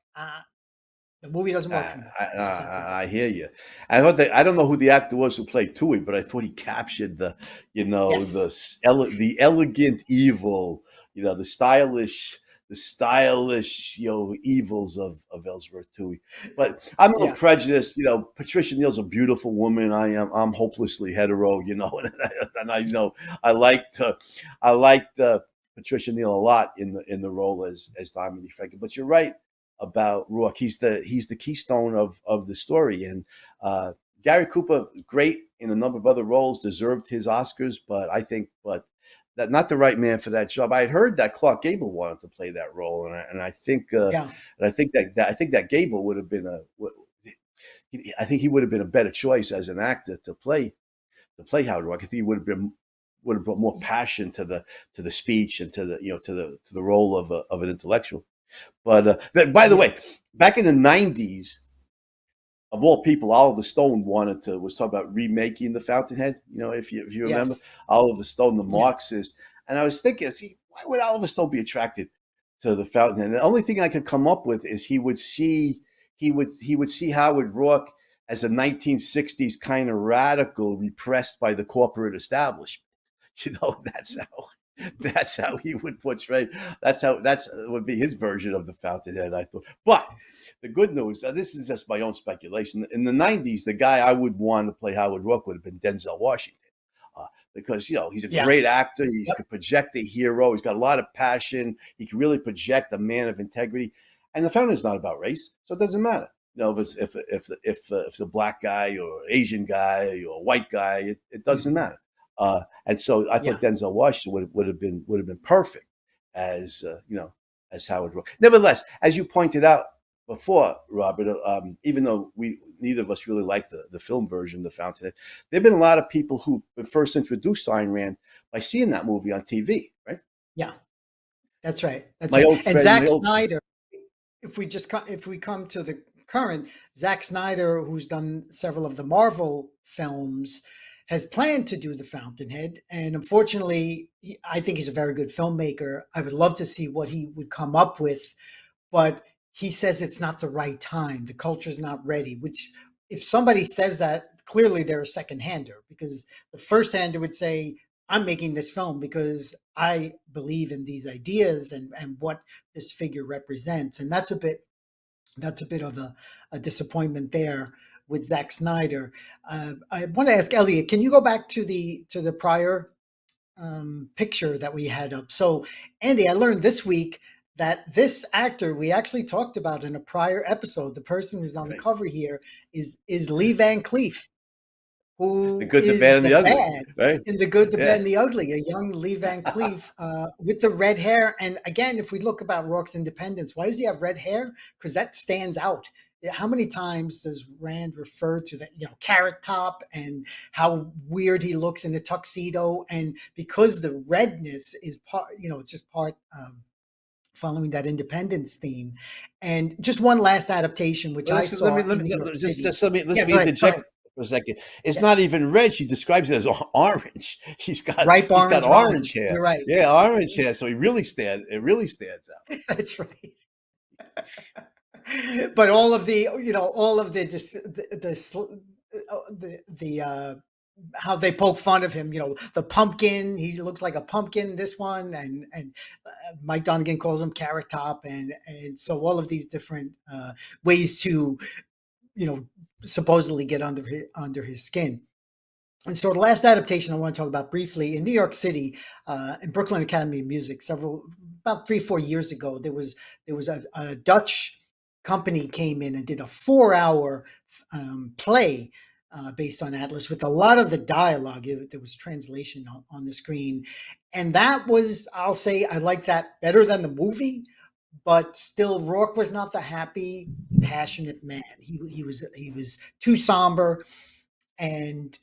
the movie doesn't work for me. It's just that simple. I hear you. I thought that I don't know who the actor was who played Tui, but I thought he captured the, Yes. the elegant evil, the stylish, evils of Ellsworth Tui. But I'm a little Yeah. prejudiced. Patricia Neal's a beautiful woman. I'm hopelessly hetero. And I liked Patricia Neal a lot in the role as Dominique Franklin. But you're right about Rourke. He's the keystone of the story. And Gary Cooper, great in a number of other roles, deserved his Oscars, but that not the right man for that job. I had heard that Clark Gable wanted to play that role, and I think Yeah. that Gable would have been I think he would have been a better choice as an actor to play Howard Roark. I think he would have brought more passion to the speech and to the role of an intellectual. But by the Yeah. way, back in the '90s, of all people, Oliver Stone was talking about remaking The Fountainhead. If you remember, Yes. Oliver Stone, the Yeah. Marxist, and I was thinking, see, why would Oliver Stone be attracted to The Fountainhead? And the only thing I could come up with is he would see Howard Roark as a 1960s kind of radical repressed by the corporate establishment. That's how he would portray. That's would be his version of The Fountainhead, I thought. But the good news, this is just my own speculation. In the '90s, the guy I would want to play Howard Roark would have been Denzel Washington, because he's a Yeah. great actor. He Yep. could project a hero. He's got a lot of passion. He can really project a man of integrity. And The Fountainhead is not about race, so it doesn't matter. If it's a black guy or Asian guy or a white guy, it doesn't Mhm. matter. And so I thought Yeah. Denzel Washington would have been perfect as as Howard Roark. Nevertheless, as you pointed out before, Robert, even though we neither of us really like the film version, The Fountainhead, there have been a lot of people who've been first introduced to Ayn Rand by seeing that movie on TV, right? Yeah. That's right. That's My right. old And friend, my Zack old Snyder, if we come to the current, Zack Snyder, who's done several of the Marvel films, has planned to do The Fountainhead, and unfortunately, I think he's a very good filmmaker. I would love to see what he would come up with, but he says it's not the right time. The culture's not ready. Which, if somebody says that, clearly they're a second-hander, because the first-hander would say, I'm making this film because I believe in these ideas and what this figure represents. And that's a bit of a disappointment there with Zack Snyder. I want to ask Elliot, can you go back to the prior picture that we had up? So, Andy, I learned this week that this actor we actually talked about in a prior episode, the person who's on the right, cover here, is Lee Van Cleef, the who good, the bad, is and the the ugly, bad right? in The Good, the Bad, Yeah. and the Ugly, a young Lee Van Cleef with the red hair. And again, if we look about Rourke's independence, why does he have red hair? Because that stands out. How many times does Rand refer to that, carrot top, and how weird he looks in a tuxedo? And because the redness is part, it's just part following that independence theme. And just one last adaptation, which Well, I listen, let me saw let in me New York City. let Yeah, me go ahead. Go interject ahead. for a second. It's not Yes. even red. She describes it as orange. Ripe He's got orange vine. orange hair. You're right. Yeah, orange hair. So it really stands out. That's right. But all of the how they poke fun of him, the pumpkin, he looks like a pumpkin, this one, and Mike Donigan calls him carrot top, and so all of these different ways to, you know, supposedly get under his skin. And so the last adaptation I want to talk about briefly in New York City, in Brooklyn Academy of Music, about 3-4 years ago, there was a Dutch company came in and did a 4-hour play based on Atlas with a lot of the dialogue. There was translation on the screen, and that was, I'll say, I like that better than the movie. But still, Rourke was not the happy, passionate man. He was too somber, and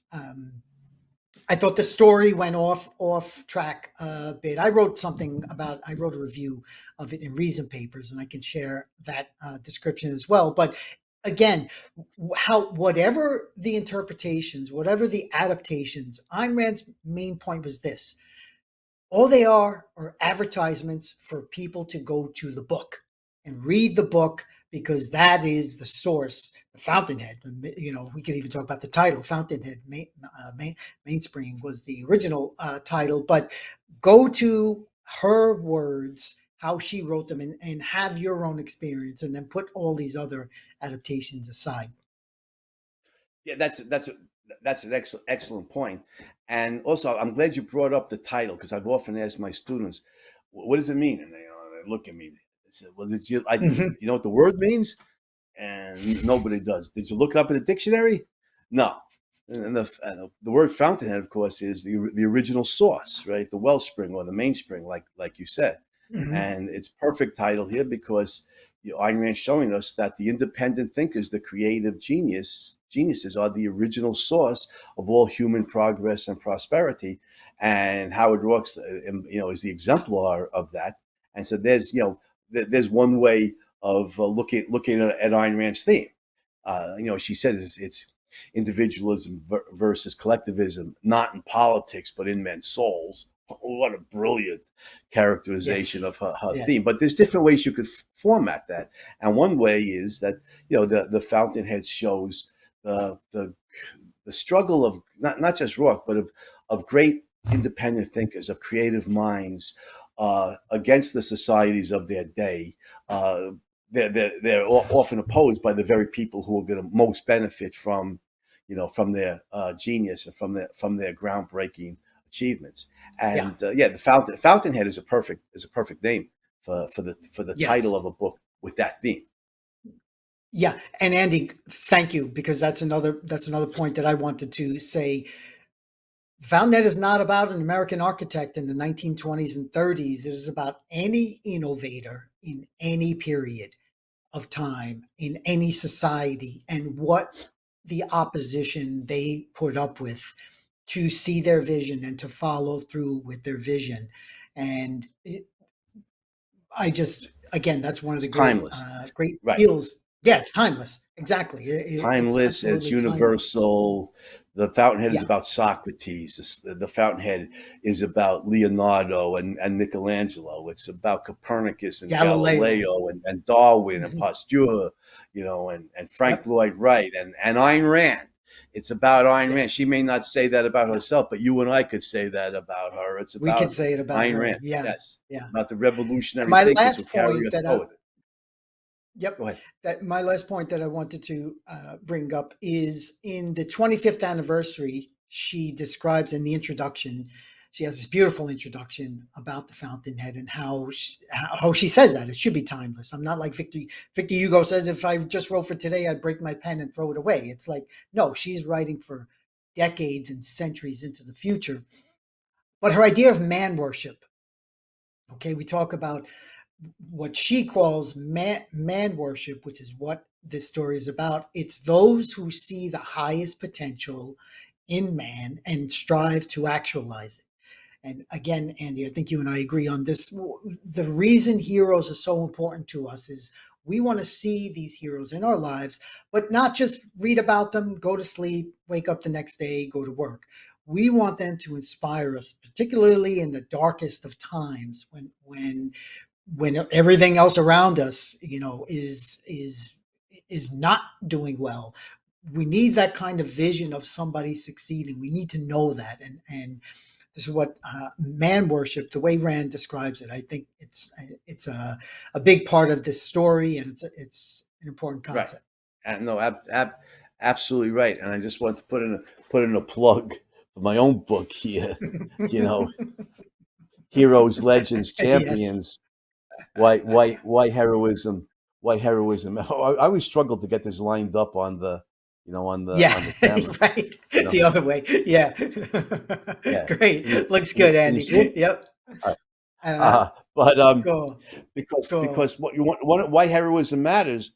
I thought the story went off track a bit. I wrote a review of it in Reason Papers, and I can share that description as well. But again, how whatever the interpretations, whatever the adaptations, Ayn Rand's main point was this: all they are advertisements for people to go to the book and read the book, because that is the source, the fountainhead. We could even talk about the title, Fountainhead. Mainspring was the original title, but go to her words, how she wrote them, and have your own experience, and then put all these other adaptations aside. Yeah, that's an excellent point. And also, I'm glad you brought up the title, because I've often asked my students, "What does it mean?" And they look at me. They said, "Well, Mhm. you know what the word means?" And nobody does. Did you look it up in the dictionary? No. And the word fountainhead, of course, is the original source, right? The wellspring or the mainspring, like you said. Mhm. And it's perfect title here because Ayn Rand showing us that the independent thinkers, the creative geniuses, are the original source of all human progress and prosperity. And Howard Roark, is the exemplar of that. And so there's one way of looking at Ayn Rand's theme. She says it's individualism versus collectivism, not in politics, but in men's souls. What a brilliant characterization Yes. of her Yes. theme. But there's different ways you could format that. And one way is that, the Fountainhead shows the the struggle of not just Rourke, but of great independent thinkers, of creative minds, against the societies of their day. Uh, they're often opposed by the very people who are going to most benefit from their genius and from their groundbreaking achievements. Yeah. And the Fountainhead is a perfect name for the title Yes. of a book with that theme. Yeah, and Andy, thank you, because that's another point that I wanted to say. Foundnet is not about an American architect in the 1920s and 30s. It is about any innovator in any period of time in any society, and what the opposition they put up with to see their vision and to follow through with their vision. And I just, again, that's one of It's the great timeless, great right? skills. Yeah, it's timeless. Exactly. It's Timeless, it's absolutely timeless. universal. The Fountainhead is Yeah. about Socrates. The Fountainhead is about Leonardo and Michelangelo. It's about Copernicus and Galileo. Galileo and Darwin and Mhm. Pasteur, and Frank Yep. Lloyd Wright and Ayn Rand. It's about Ayn Rand. She Yes. may not say that about Yeah. herself, but you and I could say that about her. It's We could about say it about Ayn her. Rand. Yeah. Yes, Yeah. about the And revolutionary my thinkers who last carry point us that I, forward. yep, Go ahead. that my last point that I wanted to bring up is in the 25th anniversary, she describes in the introduction, she has this beautiful introduction about the Fountainhead and how she says that it should be timeless. I'm not like Victor Hugo says, if I just wrote for today, I'd break my pen and throw it away. It's like, no, she's writing for decades and centuries into the future. But her idea of man worship, okay, we talk about what she calls man worship, which is what this story is about. It's those who see the highest potential in man and strive to actualize it. And again, Andy, I think you and I agree on this. The reason heroes are so important to us is we want to see these heroes in our lives, but not just read about them, go to sleep, wake up the next day, go to work. We want them to inspire us, particularly in the darkest of times when everything else around us, is not doing well. We need that kind of vision of somebody succeeding. We need to know that, and this is what man worship, the way Rand describes it. I think it's a big part of this story, and it's an important Right. concept. No, absolutely right. And I just want to put in a plug for my own book here. You know, Heroes, Legends, Yes. Champions. Why heroism? Why heroism? I always struggled to get this lined up on the, Yeah. on the camera. Right. You know, The other way. Yeah. yeah. Great. Can you Looks can you good, can you see it? Andy. Yep. All right. Uh, But cool. Cool. because what you want, why heroism matters.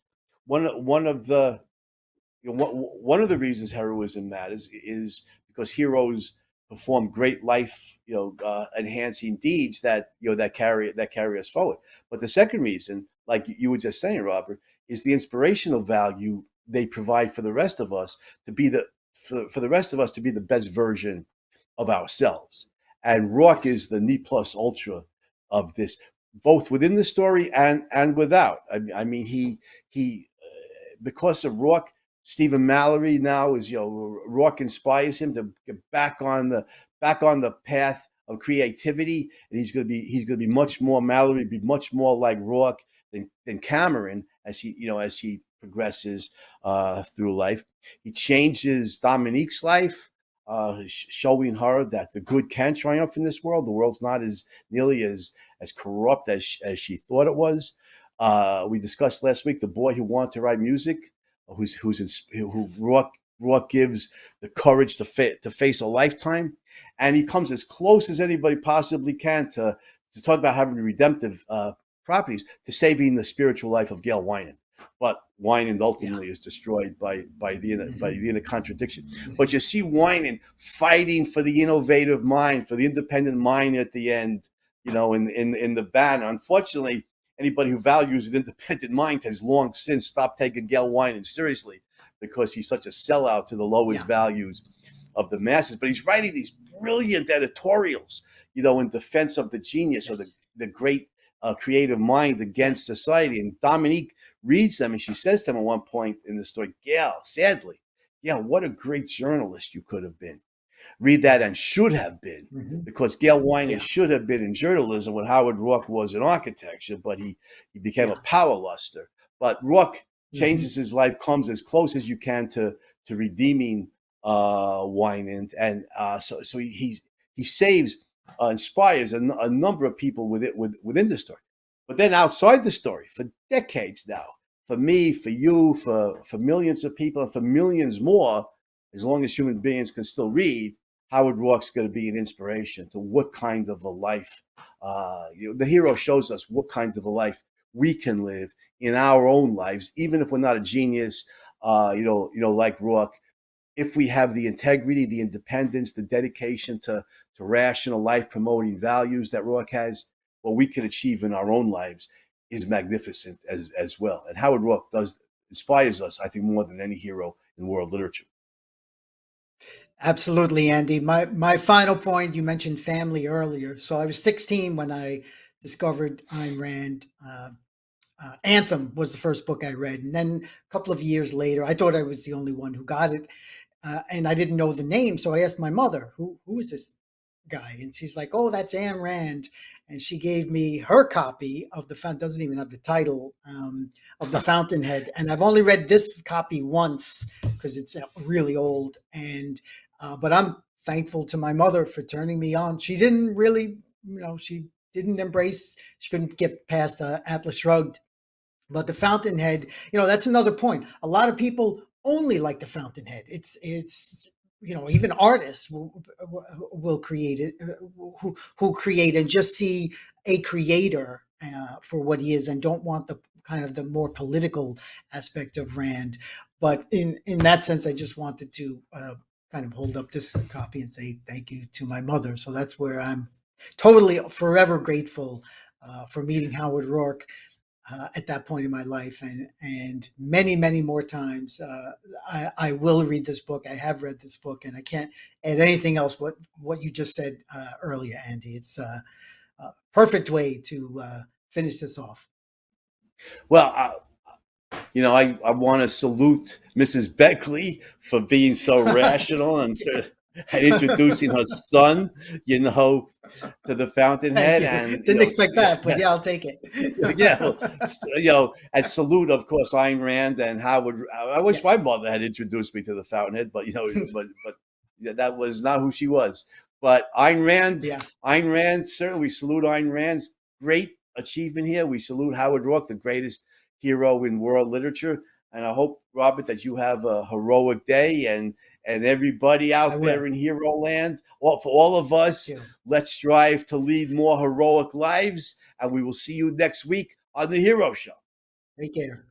One of the one of the reasons heroism matters is because heroes perform great life, enhancing deeds that carry us forward. But the second reason, like you were just saying, Robert, is the inspirational value they provide for the rest of us to be for the rest of us to be the best version of ourselves. And Rourke Yes. is the ne plus ultra of this, both within the story and without. I mean, he because of Rourke, Stephen Mallory now is, Rourke inspires him to get back on the path of creativity, and he's gonna be much more Mallory, be much more like Rourke than Cameron as he progresses through life. He changes Dominique's life, showing her that the good can triumph in this world. The world's not as nearly as corrupt as she thought it was. We discussed last week the boy who wanted to write music, who Yes. Rourke gives the courage to face a lifetime, and he comes as close as anybody possibly can to talk about having redemptive properties to saving the spiritual life of Gail Winan. But Winan Yeah. ultimately is destroyed by Hmm. the inner contradiction. But Hmm. you see Winan fighting for the innovative mind, for the independent mind at the end. In the banner. Unfortunately, anybody who values an independent mind has long since stopped taking Gail Winan seriously because he's such a sellout to the lowest Yeah. values of the masses. But he's writing these brilliant editorials, in defense of the genius or Yes. the great creative mind Yes. against society. And Dominique reads them, and she says to him at one point in the story, Gail, sadly, Gail, what a great journalist you could have been. Read that and should have been, Hmm. because Gail Winan Yeah. should have been in journalism when Howard Roark was in architecture, but he became a Yeah. power luster. But Roark Hmm. changes his life, comes as close as you can to redeeming Winan, and so he saves, inspires a number of people within the story. But then outside the story, for decades now, for me, for you, for millions of people, and for millions more, as long as human beings can still read, Howard Roark's going to be an inspiration to what kind of a life. The hero Yeah. shows us what kind of a life we can live in our own lives, even if we're not a genius. Like Roark, if we have the integrity, the independence, the dedication to rational life promoting values that Roark has, what we can achieve in our own lives is magnificent as well. And Howard Roark inspires us, I think, more than any hero in world literature. Absolutely, Andy. My final point, you mentioned family earlier. So I was 16 when I discovered Ayn Rand. Anthem was the first book I read. And then a couple of years later, I thought I was the only one who got it. And I didn't know the name. So I asked my mother, who is this guy? And she's like, oh, that's Ayn Rand. And she gave me her copy of doesn't even have the title, of The Fountainhead. And I've only read this copy once because it's really old. But I'm thankful to my mother for turning me on. She didn't really, she didn't embrace, she couldn't get past Atlas Shrugged. But the Fountainhead, that's another point. A lot of people only like the Fountainhead. It's even artists will create it, who create and just see a creator for what he is, and don't want the kind of the more political aspect of Rand. But in that sense, I just wanted to kind of hold up this copy and say thank you to my mother. So that's where I'm totally forever grateful for meeting Howard Roark at that point in my life, and many more times. I will read this book. I have read this book, and I can't add anything else what you just said earlier, Andy. It's a perfect way to finish this off. Well, I want to salute Mrs. Beckley for being so rational and introducing her son, to the Thank Fountainhead, you. and Didn't expect that, but yeah, I'll take it. yeah, well, and salute, of course, Ayn Rand and Howard. I wish my Yes. mother had introduced me to the Fountainhead, but yeah, that was not who she was. But Yeah. Ayn Rand, certainly we salute Ayn Rand's great achievement here. We salute Howard Roark, the greatest hero in world literature. And I hope, Robert, that you have a heroic day, and everybody I out will. there in Hero Land. Well, for all of Thank us, you. let's strive to lead more heroic lives, and we will see you next week on The Hero Show. Take care.